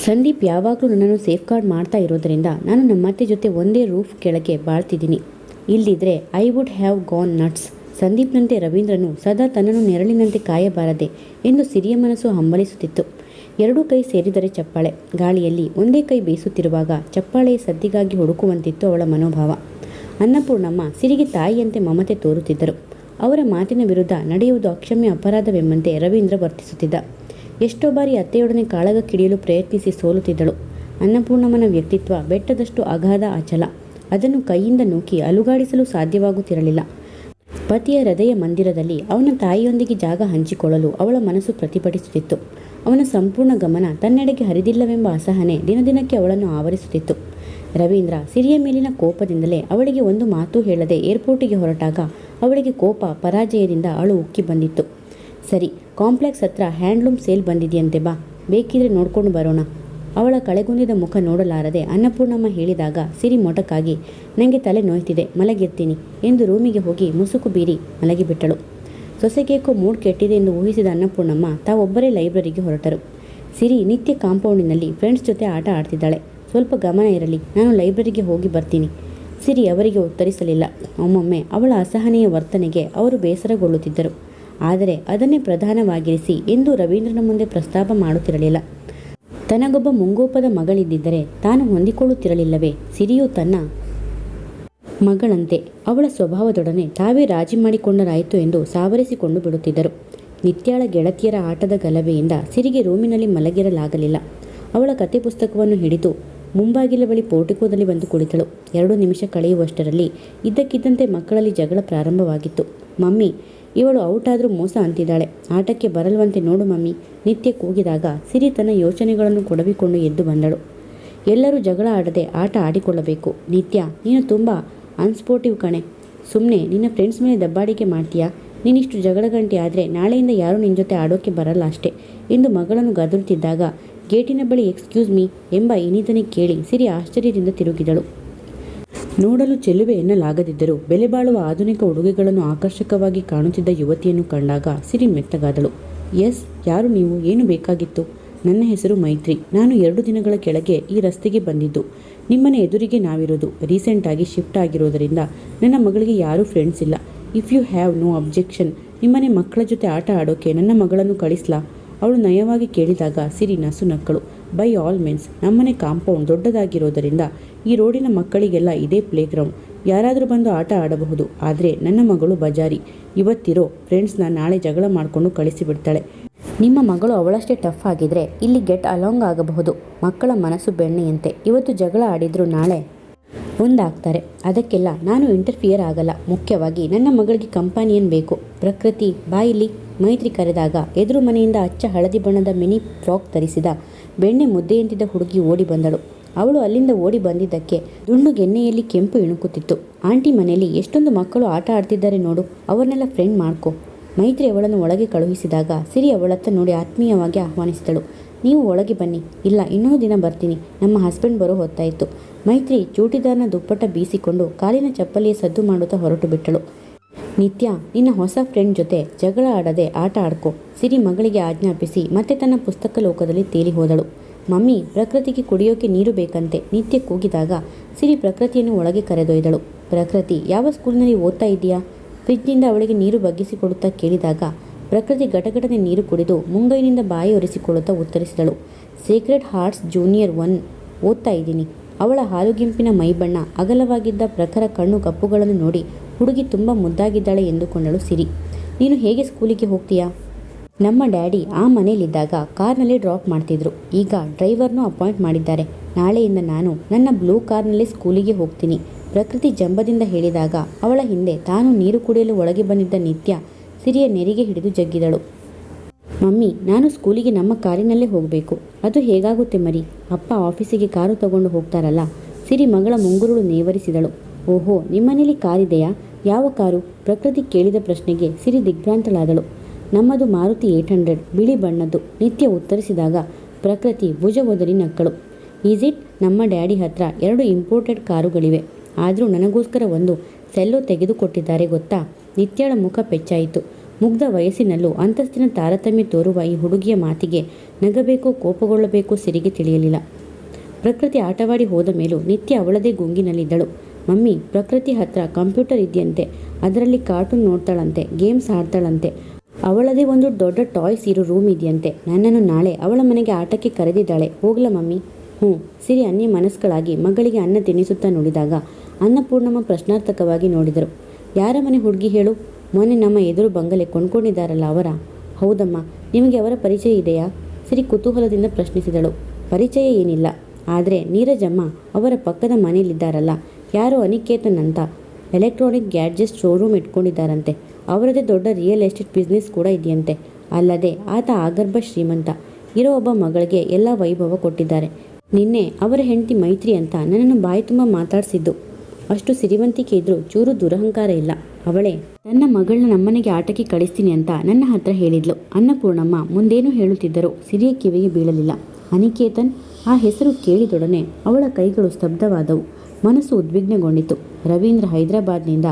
ಸಂದೀಪ್ ಯಾವಾಗಲೂ ನನ್ನನ್ನು ಸೇಫ್ ಗಾರ್ಡ್ ಮಾಡ್ತಾ ಇರೋದರಿಂದ ನಾನು ನಮ್ಮತ್ತೆ ಜೊತೆ ಒಂದೇ ರೂಫ್ ಕೆಳಗೆ ಬಾಳ್ತಿದ್ದೀನಿ. ಇಲ್ಲಿದ್ರೆ I would have gone nuts. ಸಂದೀಪ್ನಂತೆ ರವೀಂದ್ರನು ಸದಾ ತನ್ನನ್ನು ನೆರಳಿನಂತೆ ಕಾಯಬಾರದೆ ಎಂದು ಸಿರಿಯ ಮನಸ್ಸು ಹಂಬಲಿಸುತ್ತಿತ್ತು. ಎರಡೂ ಕೈ ಸೇರಿದರೆ ಚಪ್ಪಾಳೆ. ಗಾಳಿಯಲ್ಲಿ ಒಂದೇ ಕೈ ಬೀಸುತ್ತಿರುವಾಗ ಚಪ್ಪಾಳೆಯ ಸದ್ದಿಗಾಗಿ ಹುಡುಕುವಂತಿತ್ತು ಅವಳ ಮನೋಭಾವ. ಅನ್ನಪೂರ್ಣಮ್ಮ ಸಿರಿಗೆ ತಾಯಿಯಂತೆ ಮಮತೆ ತೋರುತ್ತಿದ್ದರು. ಅವರ ಮಾತಿನ ವಿರುದ್ಧ ನಡೆಯುವುದು ಅಕ್ಷಮ್ಯ ಅಪರಾಧವೆಂಬಂತೆ ರವೀಂದ್ರ ವರ್ತಿಸುತ್ತಿದ್ದ. ಎಷ್ಟೋ ಬಾರಿ ಅತ್ತೆಯೊಡನೆ ಕಾಳಗಕ್ಕಿಳಿಯಲು ಪ್ರಯತ್ನಿಸಿ ಸೋಲುತ್ತಿದ್ದಳು. ಅನ್ನಪೂರ್ಣಮ್ಮನ ವ್ಯಕ್ತಿತ್ವ ಬೆಟ್ಟದಷ್ಟು ಅಗಾಧ ಅಚಲ. ಅದನ್ನು ಕೈಯಿಂದ ನೂಕಿ ಅಲುಗಾಡಿಸಲು ಸಾಧ್ಯವಾಗುತ್ತಿರಲಿಲ್ಲ. ಪತಿಯ ಹೃದಯ ಮಂದಿರದಲ್ಲಿ ಅವನ ತಾಯಿಯೊಂದಿಗೆ ಜಾಗ ಹಂಚಿಕೊಳ್ಳಲು ಅವಳ ಮನಸ್ಸು ಪ್ರತಿಭಟಿಸುತ್ತಿತ್ತು. ಅವನ ಸಂಪೂರ್ಣ ಗಮನ ತನ್ನೆಡೆಗೆ ಹರಿದಿಲ್ಲವೆಂಬ ಅಸಹನೆ ದಿನದಿನಕ್ಕೆ ಅವಳನ್ನು ಆವರಿಸುತ್ತಿತ್ತು. ರವೀಂದ್ರ ಸಿರಿಯ ಮೇಲಿನ ಕೋಪದಿಂದಲೇ ಅವಳಿಗೆ ಒಂದು ಮಾತು ಹೇಳದೆ ಏರ್ಪೋರ್ಟಿಗೆ ಹೊರಟಾಗ ಅವಳಿಗೆ ಕೋಪ ಪರಾಜಯದಿಂದ ಅಳು ಉಕ್ಕಿ ಬಂದಿತ್ತು. ಸರಿ, ಕಾಂಪ್ಲೆಕ್ಸ್ ಹತ್ರ ಹ್ಯಾಂಡ್ಲೂಮ್ ಸೇಲ್ ಬಂದಿದೆಯಂತೆ, ಬಾ, ಬೇಕಿದ್ರೆ ನೋಡ್ಕೊಂಡು ಬರೋಣ. ಅವಳ ಕಳೆಗುಂದಿದ ಮುಖ ನೋಡಲಾರದೆ ಅನ್ನಪೂರ್ಣಮ್ಮ ಹೇಳಿದಾಗ ಸಿರಿ ಮೊಟಕಾಗಿ, ನನಗೆ ತಲೆ ನೋಯ್ತಿದೆ, ಮಲಗಿರ್ತೀನಿ ಎಂದು ರೂಮಿಗೆ ಹೋಗಿ ಮುಸುಕು ಬೀರಿ ಮಲಗಿಬಿಟ್ಟಳು. ಸೊಸೆಗೇಕೋ ಮೂಡ್ ಕೆಟ್ಟಿದೆ ಎಂದು ಊಹಿಸಿದ ಅನ್ನಪೂರ್ಣಮ್ಮ ತಾವೊಬ್ಬರೇ ಲೈಬ್ರರಿಗೆ ಹೊರಟರು. ಸಿರಿ ನಿತ್ಯ ಕಾಂಪೌಂಡಿನಲ್ಲಿ ಫ್ರೆಂಡ್ಸ್ ಜೊತೆ ಆಟ ಆಡ್ತಿದ್ದಾಳೆ, ಸ್ವಲ್ಪ ಗಮನ ಇರಲಿ, ನಾನು ಲೈಬ್ರರಿಗೆ ಹೋಗಿ ಬರ್ತೀನಿ. ಸಿರಿ ಅವರಿಗೆ ಉತ್ತರಿಸಲಿಲ್ಲ. ಒಮ್ಮೊಮ್ಮೆ ಅವಳ ಅಸಹನೆಯ ವರ್ತನೆಗೆ ಅವರು ಬೇಸರಗೊಳ್ಳುತ್ತಿದ್ದರು. ಆದರೆ ಅದನ್ನೇ ಪ್ರಧಾನವಾಗಿರಿಸಿ ಎಂದೂ ರವೀಂದ್ರನ ಮುಂದೆ ಪ್ರಸ್ತಾಪ ಮಾಡುತ್ತಿರಲಿಲ್ಲ. ತನಗೊಬ್ಬ ಮುಂಗೋಪದ ಮಗಳಿದ್ದಿದ್ದರೆ ತಾನು ಹೊಂದಿಕೊಳ್ಳುತ್ತಿರಲಿಲ್ಲವೇ? ಸಿರಿಯು ತನ್ನ ಮಗಳಂತೆ ಅವಳ ಸ್ವಭಾವದೊಡನೆ ತಾವೇ ರಾಜಿ ಮಾಡಿಕೊಂಡರಾಯಿತು ಎಂದು ಸಾವರಿಸಿಕೊಂಡು ಬಿಡುತ್ತಿದ್ದರು. ನಿತ್ಯಾಳ ಗೆಳತಿಯರ ಆಟದ ಗಲಭೆಯಿಂದ ಸಿರಿಗೆ ರೂಮಿನಲ್ಲಿ ಮಲಗಿರಲಾಗಲಿಲ್ಲ. ಅವಳ ಕತೆ ಪುಸ್ತಕವನ್ನು ಹಿಡಿದು ಮುಂಬಾಗಿಲ ಬಳಿ ಪೋರ್ಟಿಕೋದಲ್ಲಿ ಬಂದು ಕುಳಿತಳು. 2 ನಿಮಿಷ ಕಳೆಯುವಷ್ಟರಲ್ಲಿ ಇದ್ದಕ್ಕಿದ್ದಂತೆ ಮಕ್ಕಳಲ್ಲಿ ಜಗಳ ಪ್ರಾರಂಭವಾಗಿತ್ತು. ಮಮ್ಮಿ, ಇವಳು ಔಟ್ ಆದರೂ ಮೋಸ ಅಂತಿದ್ದಾಳೆ, ಆಟಕ್ಕೆ ಬರಲ್ವಂತೆ ನೋಡು ಮಮ್ಮಿ, ನಿತ್ಯ ಕೂಗಿದಾಗ ಸಿರಿ ತನ್ನ ಯೋಚನೆಗಳನ್ನು ಕೊಡವಿಕೊಂಡು ಎದ್ದು ಬಂದಳು. ಎಲ್ಲರೂ ಜಗಳ ಆಡದೆ ಆಟ ಆಡಿಕೊಳ್ಳಬೇಕು. ನಿತ್ಯ, ನೀನು ತುಂಬ ಅನ್ಸ್ಪೋರ್ಟಿವ್ ಕಣೆ, ಸುಮ್ಮನೆ ನಿನ್ನ ಫ್ರೆಂಡ್ಸ್ ಮೇಲೆ ದಬ್ಬಾಳಿಕೆ ಮಾಡ್ತೀಯಾ? ನೀನಿಷ್ಟು ಜಗಳಗಂಟಿ ಆದರೆ ನಾಳೆಯಿಂದ ಯಾರೂ ನಿನ್ನ ಜೊತೆ ಆಡೋಕ್ಕೆ ಬರಲ್ಲ ಅಷ್ಟೇ ಎಂದು ಮಗಳನ್ನು ಗದರುತ್ತಿದ್ದಾಗ ಗೇಟಿನ ಬಳಿ ಎಕ್ಸ್ಕ್ಯೂಸ್ ಮೀ ಎಂಬ ಇನಿದನೆ ಕೇಳಿ ಸಿರಿ ಆಶ್ಚರ್ಯದಿಂದ ತಿರುಗಿದಳು. ನೋಡಲು ಚೆಲುವೆ ಎನ್ನಲಾಗದಿದ್ದರೂ ಬೆಲೆ ಬಾಳುವ ಆಧುನಿಕ ಉಡುಗೆಗಳನ್ನು ಆಕರ್ಷಕವಾಗಿ ಕಾಣುತ್ತಿದ್ದ ಯುವತಿಯನ್ನು ಕಂಡಾಗ ಸಿರಿ ಮೆತ್ತಗಾದಳು. ಎಸ್, ಯಾರು ನೀವು? ಏನು ಬೇಕಾಗಿತ್ತು? ನನ್ನ ಹೆಸರು ಮೈತ್ರಿ. ನಾನು 2 ದಿನಗಳ ಕೆಳಗೆ ಈ ರಸ್ತೆಗೆ ಬಂದಿದ್ದು. ನಿಮ್ಮನೆ ಎದುರಿಗೆ ನಾವಿರೋದು. ರೀಸೆಂಟಾಗಿ ಶಿಫ್ಟ್ ಆಗಿರೋದರಿಂದ ನನ್ನ ಮಗಳಿಗೆ ಯಾರೂ ಫ್ರೆಂಡ್ಸ್ ಇಲ್ಲ. If you have no objection, ನಿಮ್ಮನೆ ಮಕ್ಕಳ ಜೊತೆ ಆಟ ಆಡೋಕ್ಕೆ ನನ್ನ ಮಗಳನ್ನು ಕಳಿಸ್ಲಾ? ಅವಳು ನಯವಾಗಿ ಕೇಳಿದಾಗ ಸಿರಿ ನಸು ನಕ್ಕಳು. ಬೈ ಆಲ್ ಮೀನ್ಸ್, ನಮ್ಮನೆ ಕಾಂಪೌಂಡ್ ದೊಡ್ಡದಾಗಿರೋದರಿಂದ ಈ ರೋಡಿನ ಮಕ್ಕಳಿಗೆಲ್ಲ ಇದೇ ಪ್ಲೇ ಗ್ರೌಂಡ್. ಯಾರಾದರೂ ಬಂದು ಆಟ ಆಡಬಹುದು. ಆದರೆ ನನ್ನ ಮಗಳು ಬಜಾರಿ. ಇವತ್ತಿರೋ ಫ್ರೆಂಡ್ಸ್ನ ನಾಳೆ ಜಗಳ ಮಾಡಿಕೊಂಡು ಕಳಿಸಿಬಿಡ್ತಾಳೆ. ನಿಮ್ಮ ಮಗಳು ಅವಳಷ್ಟೇ ಟಫ್ ಆಗಿದ್ರೆ ಇಲ್ಲಿ ಗೆಟ್ ಅಲಾಂಗ್ ಆಗಬಹುದು. ಮಕ್ಕಳ ಮನಸ್ಸು ಬೆಣ್ಣೆಯಂತೆ. ಇವತ್ತು ಜಗಳ ಆಡಿದ್ರು ನಾಳೆ ಒಂದಾಗ್ತಾರೆ. ಅದಕ್ಕೆಲ್ಲ ನಾನು ಇಂಟರ್ಫಿಯರ್ ಆಗಲ್ಲ. ಮುಖ್ಯವಾಗಿ ನನ್ನ ಮಗಳಿಗೆ ಕಂಪಾನಿಯನ್ ಬೇಕು. ಪ್ರಕೃತಿ, ಬಾಯಿಲಿ. ಮೈತ್ರಿ ಕರೆದಾಗ ಎದುರು ಮನೆಯಿಂದ ಅಚ್ಚ ಹಳದಿ ಬಣ್ಣದ ಮಿನಿ ಫ್ರಾಕ್ ಧರಿಸಿದ ಬೆಣ್ಣೆ ಮುದ್ದೆಯಂತಿದ್ದ ಹುಡುಗಿ ಓಡಿ ಬಂದಳು. ಅವಳು ಅಲ್ಲಿಂದ ಓಡಿ ಬಂದಿದ್ದಕ್ಕೆ ದುಂಡು ಗೆನ್ನೆಯಲ್ಲಿ ಕೆಂಪು ಇಣುಕುತ್ತಿತ್ತು. ಆಂಟಿ ಮನೆಯಲ್ಲಿ ಎಷ್ಟೊಂದು ಮಕ್ಕಳು ಆಟ ಆಡ್ತಿದ್ದಾರೆ ನೋಡು, ಅವರನ್ನೆಲ್ಲ ಫ್ರೆಂಡ್ ಮಾಡ್ಕೊ. ಮೈತ್ರಿ ಅವಳನ್ನು ಒಳಗೆ ಕಳುಹಿಸಿದಾಗ ಸಿರಿ ಅವಳತ್ತ ನೋಡಿ ಆತ್ಮೀಯವಾಗಿ ಆಹ್ವಾನಿಸಿದಳು. ನೀವು ಒಳಗೆ ಬನ್ನಿ. ಇಲ್ಲ, ಇನ್ನೊಂದು ದಿನ ಬರ್ತೀನಿ, ನಮ್ಮ ಹಸ್ಬೆಂಡ್ ಬರೋ ಹೊತ್ತಾಯಿತು. ಮೈತ್ರಿ ಚೂಟಿದಾರ್ನ ದುಪ್ಪಟ್ಟ ಬೀಸಿಕೊಂಡು ಕಾಲಿನ ಚಪ್ಪಲಿಯ ಸದ್ದು ಮಾಡುತ್ತಾ ಹೊರಟು ಬಿಟ್ಟಳು. ನಿತ್ಯ, ನಿನ್ನ ಹೊಸ ಫ್ರೆಂಡ್ ಜೊತೆ ಜಗಳ ಆಡದೆ ಆಟ ಆಡ್ಕೊ. ಸಿರಿ ಮಗಳಿಗೆ ಆಜ್ಞಾಪಿಸಿ ಮತ್ತೆ ತನ್ನ ಪುಸ್ತಕ ಲೋಕದಲ್ಲಿ ತೇಲಿ ಹೋದಳು. ಮಮ್ಮಿ, ಪ್ರಕೃತಿಗೆ ಕುಡಿಯೋಕೆ ನೀರು ಬೇಕಂತೆ ನಿತ್ಯ ಕೂಗಿದಾಗ ಸಿರಿ ಪ್ರಕೃತಿಯನ್ನು ಒಳಗೆ ಕರೆದೊಯ್ದಳು. ಪ್ರಕೃತಿ, ಯಾವ ಸ್ಕೂಲ್ನಲ್ಲಿ ಓದ್ತಾ ಇದೆಯಾ? ಫ್ರಿಜ್ನಿಂದ ಅವಳಿಗೆ ನೀರು ಬಗ್ಗಿಸಿಕೊಡುತ್ತಾ ಕೇಳಿದಾಗ ಪ್ರಕೃತಿ ಗಟಗಟನೆ ನೀರು ಕುಡಿದು ಮುಂಗೈನಿಂದ ಬಾಯಿ ಒರೆಸಿಕೊಳ್ಳುತ್ತಾ ಉತ್ತರಿಸಿದಳು. ಸೇಕ್ರೆಡ್ ಹಾರ್ಟ್ಸ್ ಜೂನಿಯರ್ 1 ಓದ್ತಾ ಇದ್ದೀನಿ. ಅವಳ ಹಾಲುಗೆಂಪಿನ ಮೈಬಣ್ಣ, ಅಗಲವಾಗಿದ್ದ ಪ್ರಖರ ಕಣ್ಣು ಕಪ್ಪುಗಳನ್ನು ನೋಡಿ ಹುಡುಗಿ ತುಂಬ ಮುದ್ದಾಗಿದ್ದಾಳೆ ಎಂದುಕೊಂಡಳು ಸಿರಿ. ನೀನು ಹೇಗೆ ಸ್ಕೂಲಿಗೆ ಹೋಗ್ತೀಯಾ? ನಮ್ಮ ಡ್ಯಾಡಿ ಆ ಮನೇಲಿದ್ದಾಗ ಕಾರ್ನಲ್ಲಿ ಡ್ರಾಪ್ ಮಾಡ್ತಿದ್ರು. ಈಗ ಡ್ರೈವರ್ನೂ ಅಪಾಯಿಂಟ್ ಮಾಡಿದ್ದಾರೆ. ನಾಳೆಯಿಂದ ನಾನು ನನ್ನ ಬ್ಲೂ ಕಾರ್ನಲ್ಲೇ ಸ್ಕೂಲಿಗೆ ಹೋಗ್ತೀನಿ. ಪ್ರಕೃತಿ ಜಂಬದಿಂದ ಹೇಳಿದಾಗ ಅವಳ ಹಿಂದೆ ತಾನು ನೀರು ಕುಡಿಯಲು ಒಳಗೆ ಬಂದಿದ್ದ ನಿತ್ಯ ಸಿರಿಯ ನೆರಿಗೆ ಹಿಡಿದು ಜಗ್ಗಿದಳು. ಮಮ್ಮಿ, ನಾನು ಸ್ಕೂಲಿಗೆ ನಮ್ಮ ಕಾರಿನಲ್ಲೇ ಹೋಗಬೇಕು. ಅದು ಹೇಗಾಗುತ್ತೆ ಮರಿ? ಅಪ್ಪ ಆಫೀಸಿಗೆ ಕಾರು ತಗೊಂಡು ಹೋಗ್ತಾರಲ್ಲ. ಸಿರಿ ಮಗಳ ಮುಂಗುರುಳು ನೇವರಿಸಿದಳು. ಓಹೋ, ನಿಮ್ಮನೇಲಿ ಕಾರಿದೆಯಾ? ಯಾವ ಕಾರು? ಪ್ರಕೃತಿ ಕೇಳಿದ ಪ್ರಶ್ನೆಗೆ ಸಿರಿ ದಿಗ್ಭ್ರಾಂತಳಾದಳು. ನಮ್ಮದು ಮಾರುತಿ 800, ಬಿಳಿ ಬಣ್ಣದ್ದು. ನಿತ್ಯ ಉತ್ತರಿಸಿದಾಗ ಪ್ರಕೃತಿ ಭುಜ ಒದರಿ ನಕ್ಕಳು. Is it? ನಮ್ಮ ಡ್ಯಾಡಿ ಹತ್ರ 2 ಇಂಪೋರ್ಟೆಡ್ ಕಾರುಗಳಿವೆ. ಆದರೂ ನನಗೋಸ್ಕರ ಒಂದು ಸೆಲ್ಲೋ ತೆಗೆದುಕೊಟ್ಟಿದ್ದಾರೆ ಗೊತ್ತಾ? ನಿತ್ಯಳ ಮುಖ ಪೆಚ್ಚಾಯಿತು. ಮುಗ್ಧ ವಯಸ್ಸಿನಲ್ಲೂ ಅಂತಸ್ತಿನ ತಾರತಮ್ಯ ತೋರುವ ಈ ಹುಡುಗಿಯ ಮಾತಿಗೆ ನಗಬೇಕೋ ಕೋಪಗೊಳ್ಳಬೇಕೋ ಸಿರಿಗೆ ತಿಳಿಯಲಿಲ್ಲ. ಪ್ರಕೃತಿ ಆಟವಾಡಿ ಹೋದ ಮೇಲೂ ನಿತ್ಯ ಅವಳದೇ ಗುಂಗಿನಲ್ಲಿದ್ದಳು. ಮಮ್ಮಿ, ಪ್ರಕೃತಿ ಹತ್ರ ಕಂಪ್ಯೂಟರ್ ಇದೆಯಂತೆ. ಅದರಲ್ಲಿ ಕಾರ್ಟೂನ್ ನೋಡ್ತಾಳಂತೆ, ಗೇಮ್ಸ್ ಆಡ್ತಾಳಂತೆ. ಅವಳದೇ ಒಂದು ದೊಡ್ಡ ಟಾಯ್ಸ್ ಇರೋ ರೂಮ್ ಇದೆಯಂತೆ. ನನ್ನನ್ನು ನಾಳೆ ಅವಳ ಮನೆಗೆ ಆಟಕ್ಕೆ ಕರೆದಿದ್ದಾಳೆ. ಹೋಗ್ಲಾ ಮಮ್ಮಿ? ಹ್ಞೂ. ಸಿರಿ ಅನ್ಯ ಮನಸ್ಕಳಾಗಿ ಮಗಳಿಗೆ ಅನ್ನ ತಿನ್ನಿಸುತ್ತಾ ನೋಡಿದಾಗ ಅನ್ನಪೂರ್ಣಮ್ಮ ಪ್ರಶ್ನಾರ್ಥಕವಾಗಿ ನೋಡಿದರು. ಯಾರ ಮನೆ ಹುಡುಗಿ ಹೇಳು? ಮೊನ್ನೆ ನಮ್ಮ ಎದುರು ಬಂಗಲೆ ಕೊಂಡ್ಕೊಂಡಿದ್ದಾರಲ್ಲ ಅವರ? ಹೌದಮ್ಮ. ನಿಮಗೆ ಅವರ ಪರಿಚಯ ಇದೆಯಾ? ಸಿರಿ ಕುತೂಹಲದಿಂದ ಪ್ರಶ್ನಿಸಿದಳು. ಪರಿಚಯ ಏನಿಲ್ಲ, ಆದರೆ ನೀರಜಮ್ಮ ಅವರ ಪಕ್ಕದ ಮನೆಯಲ್ಲಿದ್ದಾರಲ್ಲ, ಯಾರೋ ಅನಿಕೇತನ್ ಅಂತ ಎಲೆಕ್ಟ್ರಾನಿಕ್ ಗ್ಯಾಡ್ಜೆಟ್ ಶೋರೂಮ್ ಇಟ್ಕೊಂಡಿದ್ದಾರಂತೆ. ಅವರದೇ ದೊಡ್ಡ ರಿಯಲ್ ಎಸ್ಟೇಟ್ ಬಿಸ್ನೆಸ್ ಕೂಡ ಇದೆಯಂತೆ. ಅಲ್ಲದೆ ಆತ ಆಗರ್ಭ ಶ್ರೀಮಂತ. ಇರೋ ಒಬ್ಬ ಮಗಳಿಗೆ ಎಲ್ಲ ವೈಭವ ಕೊಟ್ಟಿದ್ದಾರೆ. ನಿನ್ನೆ ಅವರ ಹೆಂಡತಿ ಮೈತ್ರಿ ಅಂತ ನನ್ನನ್ನು ಬಾಯಿ ತುಂಬ ಮಾತಾಡಿಸಿದ್ದು. ಅಷ್ಟು ಸಿರಿವಂತಿಕೆ ಇದ್ರೂ ಚೂರು ದುರಹಂಕಾರ ಇಲ್ಲ. ಅವಳೇ ತನ್ನ ಮಗಳನ್ನ ನಮ್ಮನೆಗೆ ಆಟಕ್ಕೆ ಕಳಿಸ್ತೀನಿ ಅಂತ ನನ್ನ ಹತ್ರ ಹೇಳಿದ್ಲು. ಅನ್ನಪೂರ್ಣಮ್ಮ ಮುಂದೇನು ಹೇಳುತ್ತಿದ್ದರೋ ಸಿರಿಯ ಕಿವಿಗೆ ಬೀಳಲಿಲ್ಲ. ಅನಿಕೇತನ್ ಆ ಹೆಸರು ಕೇಳಿದೊಡನೆ ಅವಳ ಕೈಗಳು ಸ್ತಬ್ಧವಾದವು. ಮನಸ್ಸು ಉದ್ವಿಗ್ನಗೊಂಡಿತು. ರವೀಂದ್ರ ಹೈದರಾಬಾದ್ನಿಂದ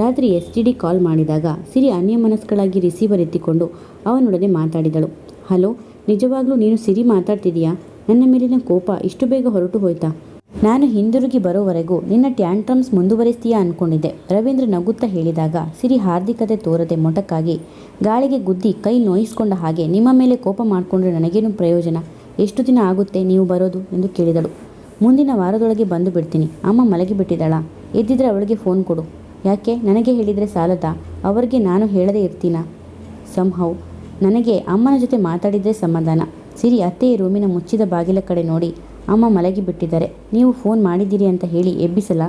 ರಾತ್ರಿ STD ಕಾಲ್ ಮಾಡಿದಾಗ ಸಿರಿ ಅನ್ಯಮನಸ್ಕಳಾಗಿ ರಿಸೀವರ್ ಎತ್ತಿಕೊಂಡು ಅವನೊಡನೆ ಮಾತಾಡಿದಳು. ಹಲೋ, ನಿಜವಾಗ್ಲೂ ನೀನು ಸಿರಿ ಮಾತಾಡ್ತಿದೀಯಾ? ನನ್ನ ಮೇಲಿನ ಕೋಪ ಇಷ್ಟು ಬೇಗ ಹೊರಟು ಹೋಯ್ತಾ? ನಾನು ಹಿಂದಿರುಗಿ ಬರೋವರೆಗೂ ನಿನ್ನ ಟ್ಯಾಂಟ್ರಮ್ಸ್ ಮುಂದುವರಿಸ್ತೀಯಾ ಅಂದ್ಕೊಂಡಿದ್ದೆ, ರವೀಂದ್ರ ನಗುತ್ತಾ ಹೇಳಿದಾಗ ಸಿರಿ ಹಾರ್ದಿಕತೆ ತೋರದೆ ಮೊಟಕಾಗಿ ಗಾಳಿಗೆ ಗುದ್ದಿ ಕೈ ನೋಯಿಸ್ಕೊಂಡ ಹಾಗೆ, ನಿಮ್ಮ ಮೇಲೆ ಕೋಪ ಮಾಡಿಕೊಂಡ್ರೆ ನನಗೇನು ಪ್ರಯೋಜನ? ಎಷ್ಟು ದಿನ ಆಗುತ್ತೆ ನೀವು ಬರೋದು ಎಂದು ಕೇಳಿದಳು. ಮುಂದಿನ ವಾರದೊಳಗೆ ಬಂದು ಬಿಡ್ತೀನಿ. ಅಮ್ಮ ಮಲಗಿಬಿಟ್ಟಿದ್ದಾಳಾ? ಎದ್ದಿದ್ರೆ ಅವಳಿಗೆ ಫೋನ್ ಕೊಡು. ಯಾಕೆ? ನನಗೆ ಹೇಳಿದರೆ ಸಾಲದಾ? ಅವರಿಗೆ ನಾನು ಹೇಳದೇ ಇರ್ತೀನಾ? ಸಂಹೌ ನನಗೆ ಅಮ್ಮನ ಜೊತೆ ಮಾತಾಡಿದರೆ ಸಮಾಧಾನ. ಸಿರಿ ಅತ್ತೆಯ ರೂಮಿನ ಮುಚ್ಚಿದ ಬಾಗಿಲ ಕಡೆ ನೋಡಿ, ಅಮ್ಮ ಮಲಗಿಬಿಟ್ಟಿದ್ದಾರೆ, ನೀವು ಫೋನ್ ಮಾಡಿದ್ದೀರಿ ಅಂತ ಹೇಳಿ ಎಬ್ಬಿಸಲಾ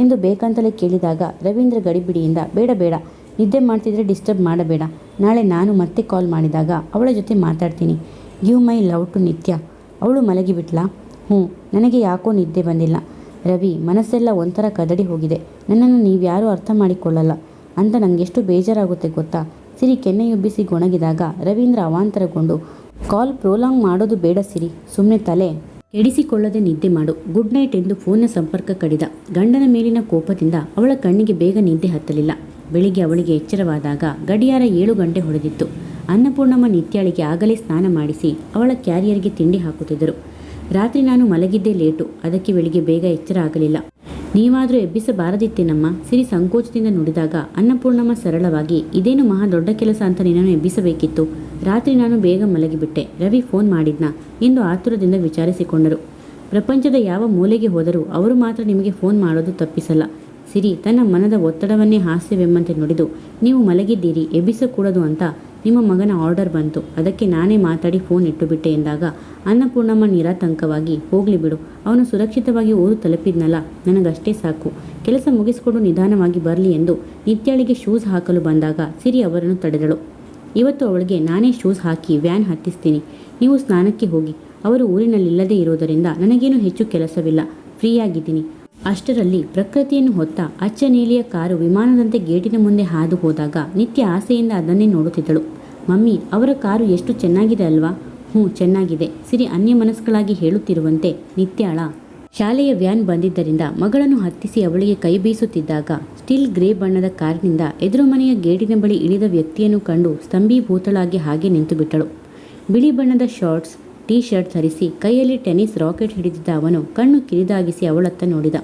ಎಂದು ಬೇಕಂತಲೇ ಕೇಳಿದಾಗ ರವೀಂದ್ರ ಗಡಿಬಿಡಿಯಿಂದ ಬೇಡ ಬೇಡ, ನಿದ್ದೆ ಮಾಡ್ತಿದ್ರೆ ಡಿಸ್ಟರ್ಬ್ ಮಾಡಬೇಡ. ನಾಳೆ ನಾನು ಮತ್ತೆ ಕಾಲ್ ಮಾಡಿದಾಗ ಅವಳ ಜೊತೆ ಮಾತಾಡ್ತೀನಿ. ಗಿವ್ ಮೈ ಲವ್ ಟು ನಿತ್ಯ. ಅವಳು ಮಲಗಿಬಿಟ್ಲಾ? ಹ್ಞೂ, ನನಗೆ ಯಾಕೋ ನಿದ್ದೆ ಬಂದಿಲ್ಲ. ರವಿ, ಮನಸ್ಸೆಲ್ಲ ಒಂಥರ ಕದಡಿ ಹೋಗಿದೆ. ನನ್ನನ್ನು ನೀವ್ಯಾರೂ ಅರ್ಥ ಮಾಡಿಕೊಳ್ಳಲ್ಲ ಅಂತ ನನಗೆಷ್ಟು ಬೇಜಾರಾಗುತ್ತೆ ಗೊತ್ತಾ? ಸಿರಿ ಕೆನ್ನೆಯುಬ್ಬಿಸಿ ಗೊಣಗಿದಾಗ ರವೀಂದ್ರ ಅವಾಂತರಗೊಂಡು, ಕಾಲ್ ಪ್ರೋಲಾಂಗ್ ಮಾಡೋದು ಬೇಡ ಸಿರಿ, ಸುಮ್ಮನೆ ತಲೆ ಕೆಡಿಸಿಕೊಳ್ಳದೆ ನಿದ್ದೆ ಮಾಡು, ಗುಡ್ ನೈಟ್ ಎಂದು ಫೋನ್ನ ಸಂಪರ್ಕ ಕಡಿದ. ಗಂಡನ ಮೇಲಿನ ಕೋಪದಿಂದ ಅವಳ ಕಣ್ಣಿಗೆ ಬೇಗ ನಿದ್ದೆ ಹತ್ತಲಿಲ್ಲ. ಬೆಳಿಗ್ಗೆ ಅವಳಿಗೆ ಎಚ್ಚರವಾದಾಗ ಗಡಿಯಾರ 7 ಗಂಟೆ ಹೊಡೆದಿತ್ತು. ಅನ್ನಪೂರ್ಣಮ್ಮ ನಿತ್ಯಾಳಿಗೆ ಆಗಲೇ ಸ್ನಾನ ಮಾಡಿಸಿ ಅವಳ ಕ್ಯಾರಿಯರ್ಗೆ ತಿಂಡಿ ಹಾಕುತ್ತಿದ್ದರು. ರಾತ್ರಿ ನಾನು ಮಲಗಿದ್ದೇ ಲೇಟು, ಅದಕ್ಕೆ ಬೆಳಿಗ್ಗೆ ಬೇಗ ಎಚ್ಚರ ಆಗಲಿಲ್ಲ. ನೀವಾದರೂ ಎಬ್ಬಿಸಬಾರದಿತ್ತೇನಮ್ಮ? ಸಿರಿ ಸಂಕೋಚದಿಂದ ನುಡಿದಾಗ ಅನ್ನಪೂರ್ಣಮ್ಮ ಸರಳವಾಗಿ, ಇದೇನು ಮಹಾ ದೊಡ್ಡ ಕೆಲಸ ಅಂತ ನಿನ್ನನ್ನು ಎಬ್ಬಿಸಬೇಕಿತ್ತು. ರಾತ್ರಿ ನಾನು ಬೇಗ ಮಲಗಿಬಿಟ್ಟೆ. ರವಿ ಫೋನ್ ಮಾಡಿದ್ನಾ ಎಂದು ಆತುರದಿಂದ ವಿಚಾರಿಸಿಕೊಂಡರು. ಪ್ರಪಂಚದ ಯಾವ ಮೂಲೆಗೆ ಹೋದರೂ ಅವರು ಮಾತ್ರ ನಿಮಗೆ ಫೋನ್ ಮಾಡೋದು ತಪ್ಪಿಸಲ್ಲ. ಸಿರಿ ತನ್ನ ಮನದ ಒತ್ತಡವನ್ನೇ ಹಾಸ್ಯವೆಂಬಂತೆ ನುಡಿದು, ನೀವು ಮಲಗಿದ್ದೀರಿ, ಎಬ್ಬಿಸಕೂಡದು ಅಂತ ನಿಮ್ಮ ಮಗನ ಆರ್ಡರ್ ಬಂತು, ಅದಕ್ಕೆ ನಾನೇ ಮಾತಾಡಿ ಫೋನ್ ಇಟ್ಟುಬಿಟ್ಟೆ ಎಂದಾಗ ಅನ್ನಪೂರ್ಣಮ್ಮ ನಿರಾತಂಕವಾಗಿ, ಹೋಗ್ಲಿ ಬಿಡು, ಅವನು ಸುರಕ್ಷಿತವಾಗಿ ಊರು ತಲುಪಿದ್ನಲ್ಲ, ನನಗಷ್ಟೇ ಸಾಕು, ಕೆಲಸ ಮುಗಿಸಿಕೊಂಡು ನಿಧಾನವಾಗಿ ಬರಲಿ ಎಂದು ನಿತ್ಯಾಳಿಗೆ ಶೂಸ್ ಹಾಕಲು ಬಂದಾಗ ಸಿರಿ ಅವರನ್ನು ತಡೆದಳು. ಇವತ್ತು ಅವಳಿಗೆ ನಾನೇ ಶೂಸ್ ಹಾಕಿ ವ್ಯಾನ್ ಹತ್ತಿಸ್ತೀನಿ. ನೀವು ಸ್ನಾನಕ್ಕೆ ಹೋಗಿ. ಅವರು ಊರಿನಲ್ಲಿಲ್ಲದೇ ಇರೋದರಿಂದ ನನಗೇನು ಹೆಚ್ಚು ಕೆಲಸವಿಲ್ಲ, ಫ್ರೀಯಾಗಿದ್ದೀನಿ. ಅಷ್ಟರಲ್ಲಿ ಪ್ರಕೃತಿಯನ್ನು ಹೊತ್ತ ಅಚ್ಚ ನೀಲಿಯ ಕಾರು ವಿಮಾನದಂತೆ ಗೇಟಿನ ಮುಂದೆ ಹಾದು ಹೋದಾಗ ನಿತ್ಯ ಆಸೆಯಿಂದ ಅದನ್ನೇ ನೋಡುತ್ತಿದ್ದಳು. ಮಮ್ಮಿ, ಅವರ ಕಾರು ಎಷ್ಟು ಚೆನ್ನಾಗಿದೆ ಅಲ್ವಾ? ಹ್ಞೂ, ಚೆನ್ನಾಗಿದೆ. ಸಿರಿ ಅನ್ಯಮನಸ್ಕಳಾಗಿ ಹೇಳುತ್ತಿರುವಂತೆ ನಿತ್ಯಾಳ ಶಾಲೆಯ ವ್ಯಾನ್ ಬಂದಿದ್ದರಿಂದ ಮಗಳನ್ನು ಹತ್ತಿಸಿ ಅವಳಿಗೆ ಕೈ ಬೀಸುತ್ತಿದ್ದಾಗ ಸ್ಟೀಲ್ ಗ್ರೇ ಬಣ್ಣದ ಕಾರಿನಿಂದ ಎದುರು ಮನೆಯ ಗೇಟಿನ ಬಳಿ ಇಳಿದ ವ್ಯಕ್ತಿಯನ್ನು ಕಂಡು ಸ್ತಂಭೀಭೂತಳಾಗಿ ಹಾಗೆ ನಿಂತುಬಿಟ್ಟಳು. ಬಿಳಿ ಬಣ್ಣದ ಶಾರ್ಟ್ಸ್, ಟೀ ಶರ್ಟ್ ಧರಿಸಿ ಕೈಯಲ್ಲಿ ಟೆನ್ನಿಸ್ ರಾಕೆಟ್ ಹಿಡಿದಿದ್ದ ಅವನು ಕಣ್ಣು ಕಿರಿದಾಗಿಸಿ ಅವಳತ್ತ ನೋಡಿದ.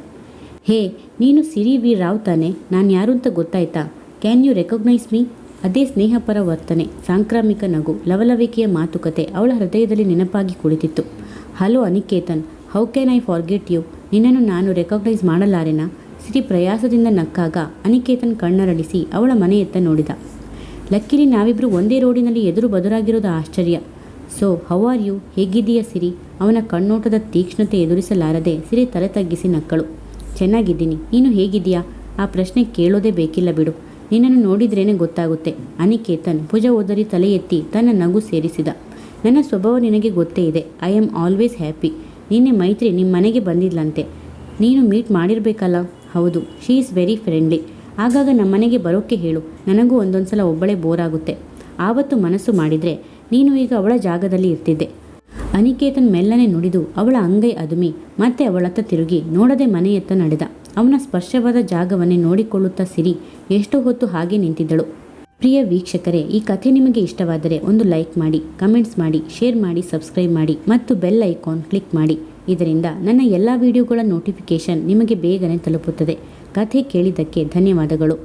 ಹೇ, ನೀನು ಸಿರಿ ವಿ ರಾವ್ ತಾನೆ? ನಾನು ಯಾರು ಅಂತ ಗೊತ್ತಾಯ್ತಾ? Can you recognise me? ಅದೇ ಸ್ನೇಹಪರ ವರ್ತನೆ, ಸಾಂಕ್ರಾಮಿಕ ನಗು, ಲವಲವಿಕೆಯ ಮಾತುಕತೆ ಅವಳ ಹೃದಯದಲ್ಲಿ ನೆನಪಾಗಿ ಕುಳಿತಿತ್ತು. Hello Aniketan, how can I forget you? ನಿನ್ನನ್ನು ನಾನು ರೆಕಗ್ನೈಸ್ ಮಾಡಲಾರೆನಾ? ಸಿರಿ ಪ್ರಯಾಸದಿಂದ ನಕ್ಕಾಗ ಅನಿಕೇತನ್ ಕಣ್ಣರಳಿಸಿ ಅವಳ ಮನೆಯತ್ತ ನೋಡಿದ. ಲಕ್ಕಿಲಿ ನಾವಿಬ್ರು ಒಂದೇ ರೋಡಿನಲ್ಲಿ ಎದುರು ಬದುರಾಗಿರೋದು ಆಶ್ಚರ್ಯ. So how are you? ಹೇಗಿದ್ದೀಯಾ ಸಿರಿ? ಅವನ ಕಣ್ಣೋಟದ ತೀಕ್ಷ್ಣತೆ ಎದುರಿಸಲಾರದೆ ಸಿರಿ ತಲೆ ತಗ್ಗಿಸಿ ನಕ್ಕಳು. ಚೆನ್ನಾಗಿದ್ದೀನಿ, ನೀನು ಹೇಗಿದ್ದೀಯಾ? ಆ ಪ್ರಶ್ನೆ ಕೇಳೋದೇ ಬೇಕಿಲ್ಲ ಬಿಡು, ನಿನ್ನನ್ನು ನೋಡಿದ್ರೇನೆ ಗೊತ್ತಾಗುತ್ತೆ. ಅನಿಕೇತನ್ ಭುಜ ಒದರಿ ತಲೆ ಎತ್ತಿ ತನ್ನ ನಗು ಸೇರಿಸಿದ. ನನ್ನ ಸ್ವಭಾವ ನಿನಗೆ ಗೊತ್ತೇ ಇದೆ. I am always happy. ನಿನ್ನೆ ಮೈತ್ರಿ ನಿಮ್ಮ ಮನೆಗೆ ಬಂದಿದ್ಲಂತೆ, ನೀನು ಮೀಟ್ ಮಾಡಿರಬೇಕಲ್ಲ? ಹೌದು, ಶೀ ಈಸ್ ವೆರಿ ಫ್ರೆಂಡ್ಲಿ. ಆಗಾಗ ನಮ್ಮ ಮನೆಗೆ ಬರೋಕ್ಕೆ ಹೇಳು, ನನಗೂ ಒಂದೊಂದು ಸಲ ಒಬ್ಬಳೇ ಬೋರ್ ಆಗುತ್ತೆ. ಆವತ್ತು ಮನಸ್ಸು ಮಾಡಿದರೆ ನೀನು ಈಗ ಅವಳ ಜಾಗದಲ್ಲಿ ಇರ್ತಿದ್ದೆ. ಅನಿಕೇತನ್ ಮೆಲ್ಲನೆ ನುಡಿದು ಅವಳ ಅಂಗೈ ಅದುಮಿ ಮತ್ತೆ ಅವಳತ್ತ ತಿರುಗಿ ನೋಡದೆ ಮನೆಯತ್ತ ನಡೆದ. ಅವನ ಸ್ಪರ್ಶವಾದ ಜಾಗವನ್ನೇ ನೋಡಿಕೊಳ್ಳುತ್ತಾ ಸಿರಿ ಎಷ್ಟು ಹೊತ್ತು ಹಾಗೆ ನಿಂತಿದ್ದಳು. ಪ್ರಿಯ ವೀಕ್ಷಕರೇ, ಈ ಕಥೆ ನಿಮಗೆ ಇಷ್ಟವಾದರೆ ಒಂದು ಲೈಕ್ ಮಾಡಿ, ಕಮೆಂಟ್ಸ್ ಮಾಡಿ, ಶೇರ್ ಮಾಡಿ, ಸಬ್ಸ್ಕ್ರೈಬ್ ಮಾಡಿ ಮತ್ತು ಬೆಲ್ ಐಕಾನ್ ಕ್ಲಿಕ್ ಮಾಡಿ. ಇದರಿಂದ ನನ್ನ ಎಲ್ಲ ವಿಡಿಯೋಗಳ ನೋಟಿಫಿಕೇಷನ್ ನಿಮಗೆ ಬೇಗನೆ ತಲುಪುತ್ತದೆ. ಕಥೆ ಕೇಳಿದ್ದಕ್ಕೆ ಧನ್ಯವಾದಗಳು.